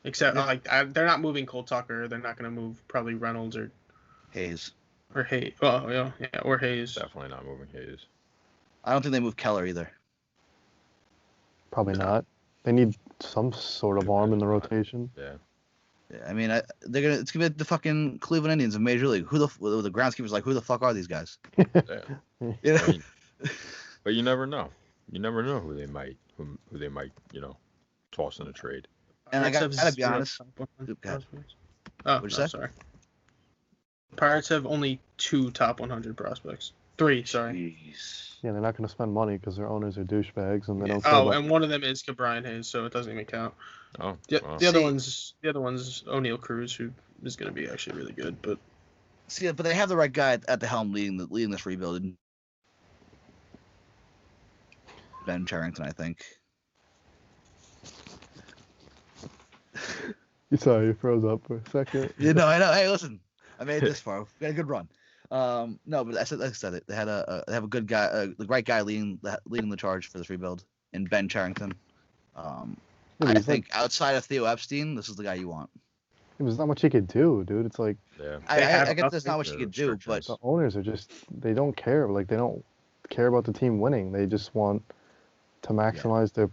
except Yeah. they're not moving Cole Tucker. They're not gonna move probably Reynolds or Hayes. Hayes. Oh yeah, or Hayes. Definitely not moving Hayes. I don't think they moved Keller either. Probably not. They need some sort of arm in the rotation. Yeah. Yeah, I mean, it's gonna be the fucking Cleveland Indians of Major League. The groundskeepers like, who the fuck are these guys? Yeah. You know? I mean, but you never know. You never know who they might toss in a trade. And I Pirates gotta have be zero honest. top 100 Oop, go ahead. prospects. Oh, What'd you no, say? sorry. Pirates have only 2 top 100 prospects. 3, sorry. Jeez. Yeah, they're not going to spend money because their owners are douchebags and they don't care Oh, about. and one of them is Brian Hayes, so it doesn't even count. Oh. The, Wow. the other See- one's O'Neal Cruz, who is going to be actually really good. But See, but they have the right guy at the helm leading this rebuild. Ben Charrington, I think. Sorry, you froze up for a second. You know, I know. Hey, listen, I made it this far. We got a good run. No, but like I said, they have a good guy, the right guy leading the charge for this rebuild in Ben Charrington. Yeah, I he's think outside of Theo Epstein, this is the guy you want. there's not much he could do, dude. It's like Yeah. I get there's not much Their you could do, but restrictions. the owners are they don't care. Like, they don't care about the team winning. They just want to maximize their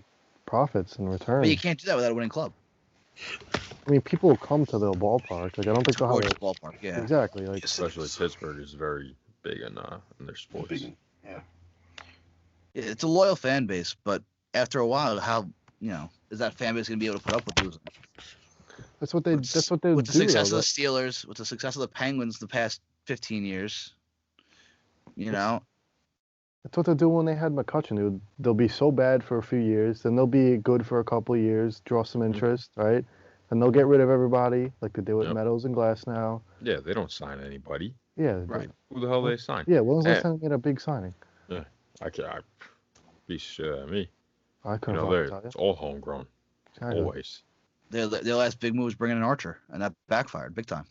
profits and returns. you can't do that without a winning club. I mean, people will come to the ballpark. Like, I don't think It's a they'll have gorgeous ballpark. Yeah. exactly. Like, Especially Pittsburgh is very big in their sports. It's a loyal fan base, but after a while, how is that fan base going to be able to put up with losing? that's what they With do. the success though. of the Steelers, with the success of the Penguins the past 15 years, That's what they'll do when they had McCutcheon. They'll be so bad for a few years, then they'll be good for a couple of years, draw some interest, right? And they'll get rid of everybody, like they do with Yep. Meadows and Glass now. Yeah, they don't sign anybody. Yeah, Right. Who the hell they sign? Yeah, when was the Yeah. last time they made a big signing? I be shit at me. I You couldn't know, fucking tell it's all homegrown. you. Kinda. Always. their last big move was bringing in Archer, and that backfired big time.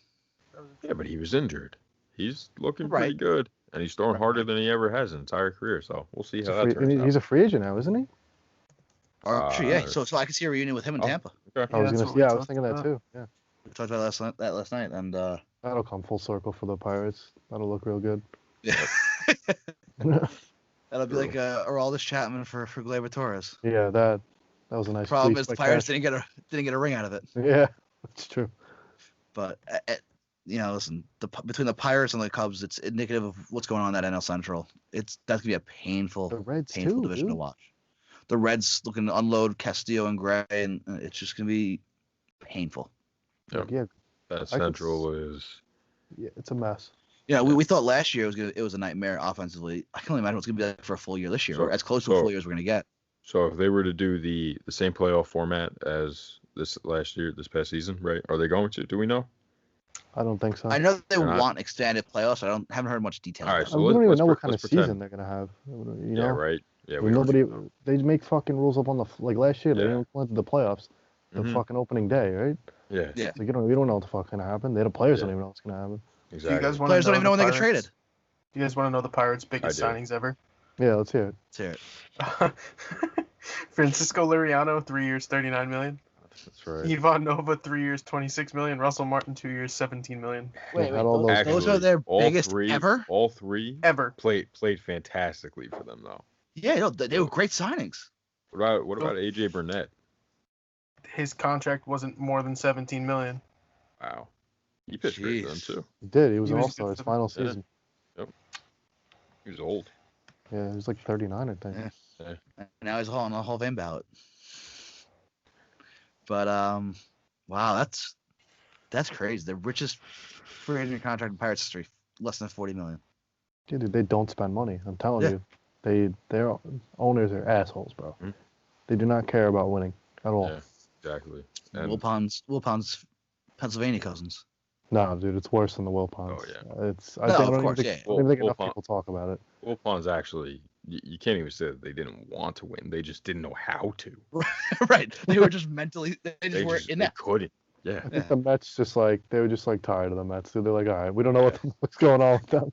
Yeah, but he was injured. He's looking Right. pretty good. and he's throwing harder than he ever has in his entire career. So we'll see how that and turns out. he's a free agent now, isn't he? Actually, yeah. So I can see a reunion with him in Tampa. Okay. I was that's gonna, what we I was talked thinking that about. too. Yeah, We talked about that last night, and that'll come full circle for the Pirates. That'll look real good. yeah, Yeah, that'll be like Aroldis Chapman for Gleyber Torres. that was a nice. Problem fleece is the by Pirates Cash. didn't get a ring out of it. Yeah, that's true. But listen, between the Pirates and the Cubs, it's indicative of what's going on in that NL Central. That's gonna be a painful, The Reds painful too, division to dude. watch. The Reds looking to unload Castillo and Gray, and it's just gonna be painful. Yep. Yeah, That could Central is. yeah, it's a mess. Yeah, we thought last year it was a nightmare offensively. I can only imagine what's gonna be like for a full year this year, or as close to a full year as we're gonna get. So if they were to do the same playoff format as this past season, right? Are they going to? Do we know? I don't think so. I know they They're not. want expanded playoffs. Haven't heard much detail. All right, about so we don't even know what let's kind of pretend. season they're gonna have. You know, Yeah, right. Yeah, I we mean, don't nobody. know. They make fucking rules up on the like last year. They Yeah. didn't went to the playoffs. The Mhm. fucking opening day, right? Yeah, Yeah. Like we don't know what the fuck's gonna happen. The players Yeah. don't even know what's gonna happen. Do exactly. you guys want Players to don't even know when they get Pirates- traded. Do you guys want to know the Pirates' biggest I do. signings ever? Yeah, let's hear it. Let's hear it. Francisco Liriano, 3 years, $39 million. That's right. Ivan Nova, 3 years, $26 million. Russell Martin, 2 years, $17 million. Wait, had all those- those are their all biggest three, ever? All three Ever. played fantastically for them though. Yeah, no, they were great signings. What about AJ Burnett? His contract wasn't more than $17 million. Wow, he pitched great for them Jeez. too. He did. He was He an was all-star good his for final Yeah. season. He was old. Yeah, he was like 39, I think. Yeah. And now he's on the Hall of Fame ballot. But wow, that's crazy. The richest free agent contract in Pirates history, less than $40 million. Dude, they don't spend money. I'm telling Yeah. you, their owners are assholes, bro. Mhm. They do not care about winning at all. Yeah, exactly. And Wilpon's Pennsylvania cousins. No, dude, it's worse than the Wilpons. Oh, yeah. It's. No, I think, of I don't course, even yeah. think, I don't even think enough Wilpon- people talk about it. Wilpon's actually, you can't even say that they didn't want to win. They just didn't know how to. Right. They were just mentally. They just weren't in they that. couldn't. Yeah. I think the Mets just like they were just like tired of the Mets. Dude. They're like, all right, we don't know what's going on with them.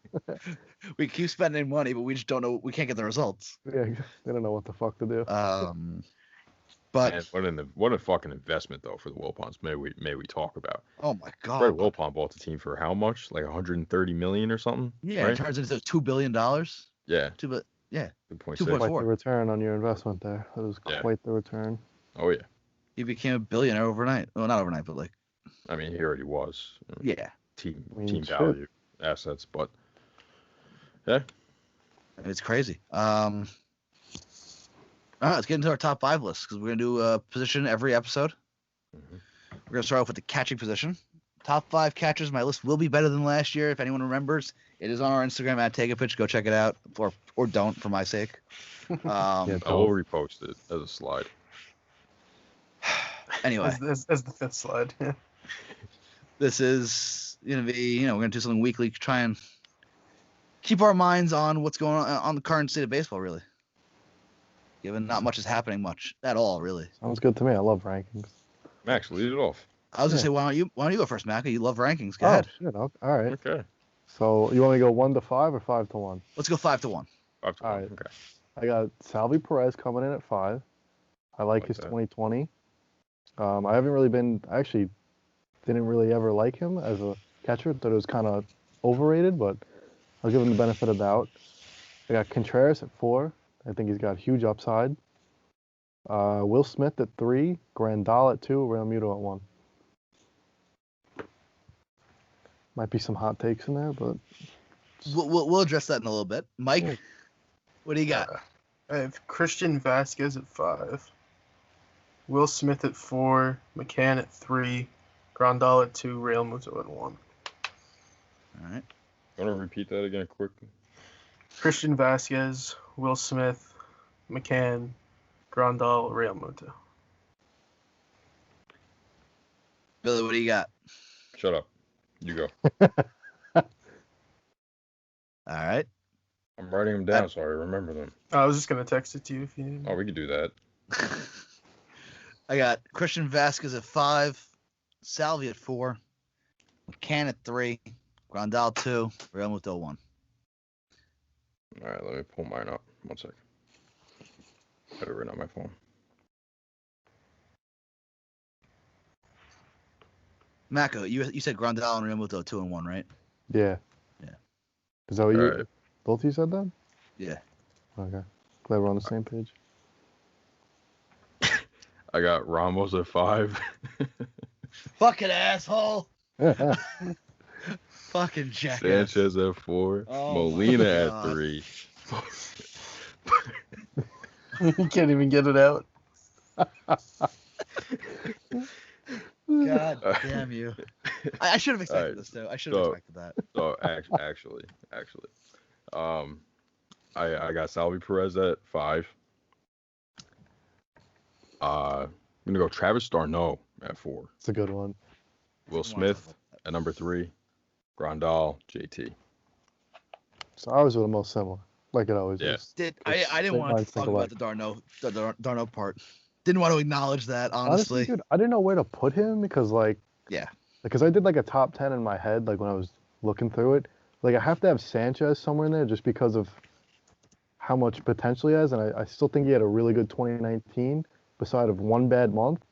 We keep spending money, but we just don't know. We can't get the results. Yeah, they don't know what the fuck to do. But And what a fucking investment though for the Wilpons. May we talk about? oh my god. Fred Wilpon bought the team for how much? Like 130 million or something? Yeah, right? it turns into $2 billion. Yeah. 2 yeah. 2.6. 2.4. Quite the return on your investment there. That was Yeah. quite the return. Oh yeah. He became a billionaire overnight. Well, not overnight, but like I mean, he already was. yeah. Team I mean, team shit. value assets, but yeah. It's crazy. All right, let's get into our top 5 list because we're gonna do a position every episode. Mhm. We're gonna start off with the catching position. Top 5 catchers. My list will be better than last year. If anyone remembers, it is on our Instagram at Take a Pitch. Go check it out, or don't for my sake. Yeah. I will repost it as a slide. Anyway, As the fifth slide. Yeah. this is gonna be we're gonna do something weekly, try and keep our minds on what's going on the current state of baseball, really. Given not much is happening much at all, really. Sounds good to me. I love rankings. Max, lead it off. I was gonna Yeah. say, why don't you go first, Macca? You love rankings. Go Oh ahead. shit. All right. Okay. So you want me to go 1 to 5 or 5 to 1? Let's go 5 to 1. 5 to All 1. right. Okay. I got Salvi Perez coming in at 5. I like Like his that. 2020. I haven't really been. I actually didn't really ever like him as a catcher. Thought it was kind of overrated, but I'll give him the benefit of doubt. I got Contreras at 4. I think he's got huge upside. Will Smith at 3. Grandal at 2. Real Muto at 1. Might be some hot takes in there, but We'll address that in a little bit. Mike, Yeah. what do you got? I have Christian Vasquez at 5. Will Smith at 4. McCann at 3. Grandal at 2. Real Muto at 1. All right. Want to repeat that again quick? Christian Vasquez, Will Smith, McCann, Grandal, Real Muto. Billy, what do you got? Shut up. You go. All right. I'm writing them down so I remember them. I was just gonna text it to you if you need. Oh, we could do that. I got Christian Vasquez at 5, Salvi at 4, McCann at 3, Grandal 2, Real Muto 1. All right, let me pull mine up. 1 second. Got it written on my phone. Mako, you said Grandal and Realmuto 2-1, right? Yeah. Yeah. Is that what you? Alright. Both of you said that? Yeah. Okay. Glad we're on the same page. I got Ramos at 5. Fucking asshole. Fucking jackass. Sanchez at 4. Oh Molina my at God. 3. You can't even get it out. God damn you. I should have expected Alright, this too. I should have so- expected that. So actually, I got Salvi Perez at 5. I'm gonna go Travis d'Arnaud at 4. It's a good one. Will I wanna talk Smith about that. at number 3. Grandal, JT. So ours were the most similar, like it always Yeah. is. I didn't want to Think talk alike. about the Darno part. Didn't want to acknowledge that, honestly. Dude, I didn't know where to put him because, like, Yeah. because I did like a top 10 in my head, like when I was looking through it. Like, I have to have Sanchez somewhere in there just because of how much potential he has, and I still think he had a really good 2019, beside of one bad month.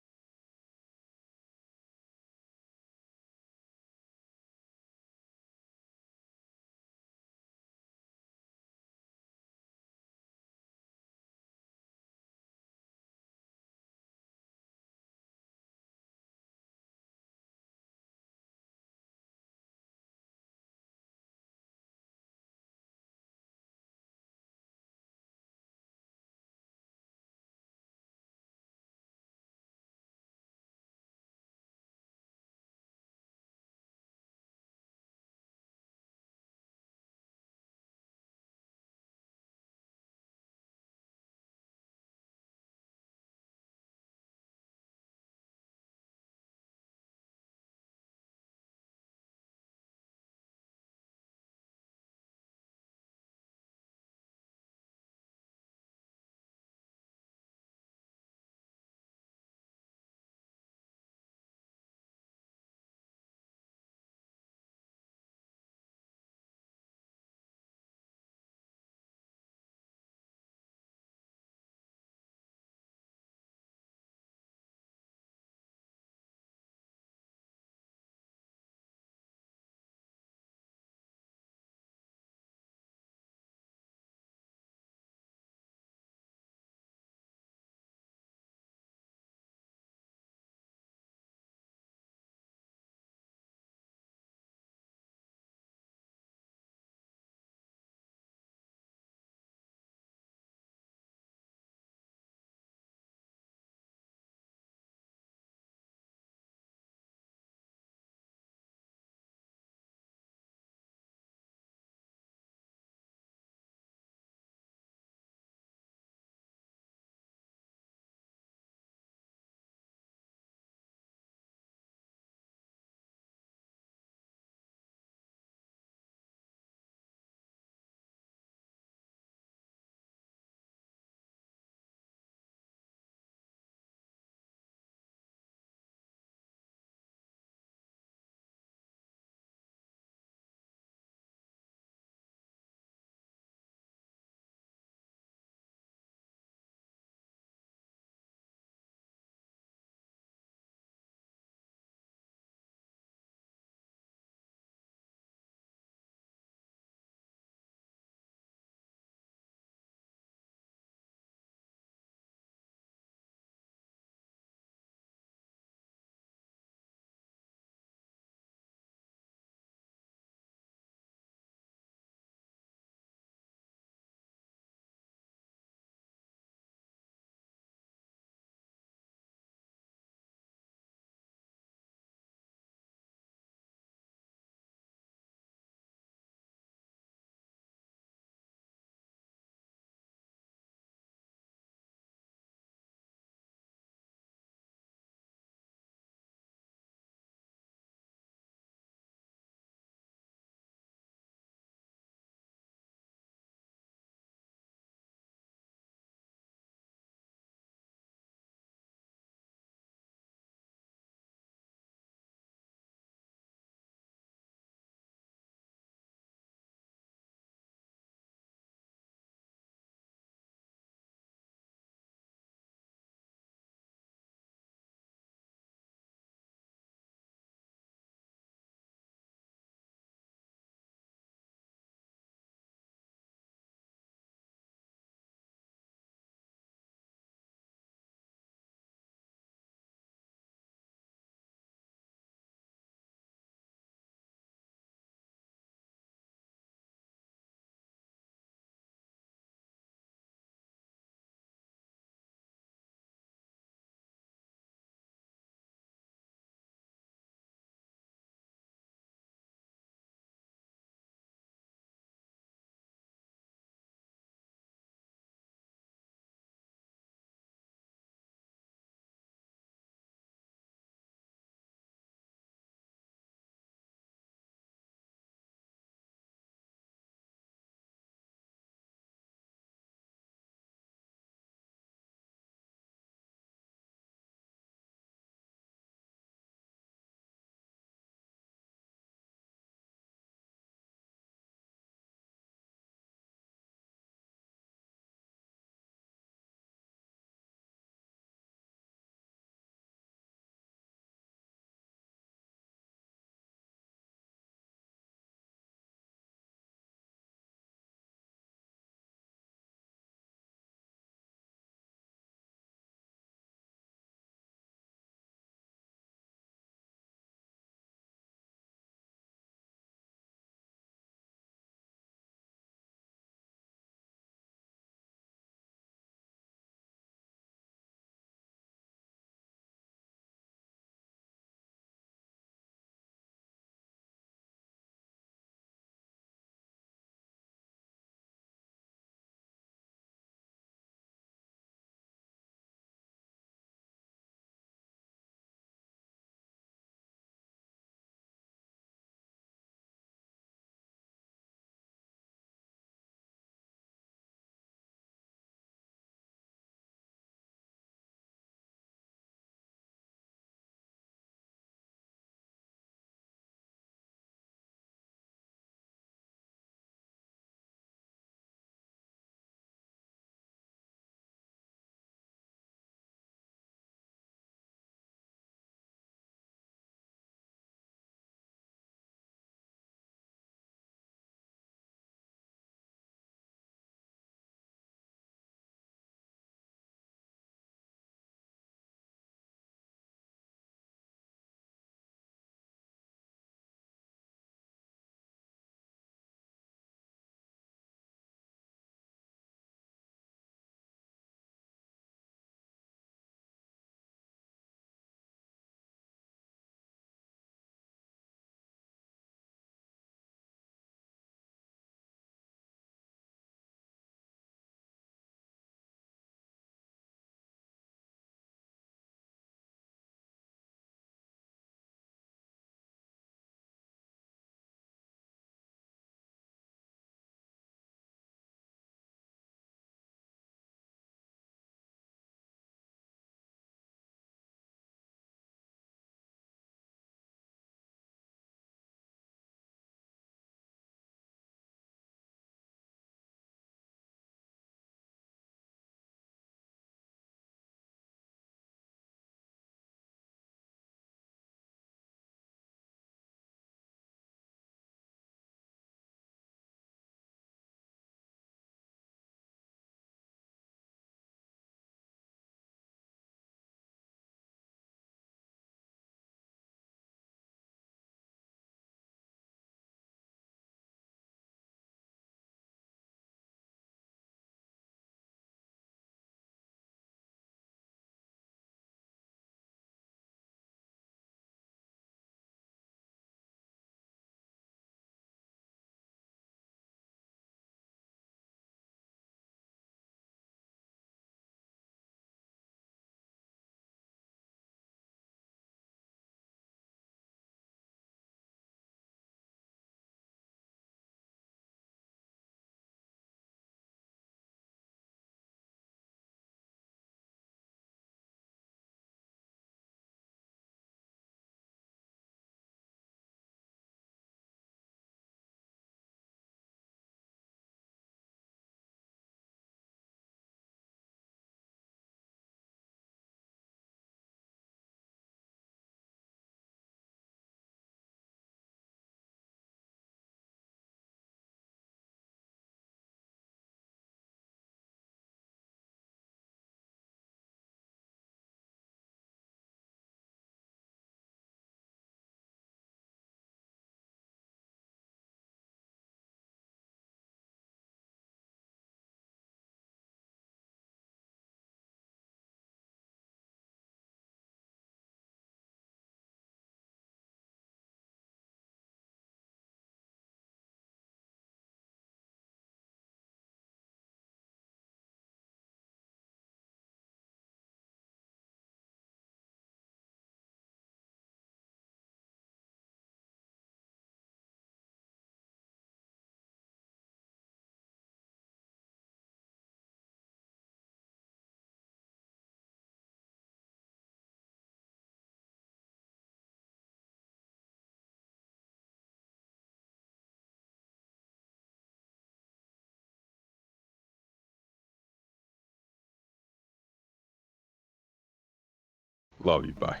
Love you. Bye.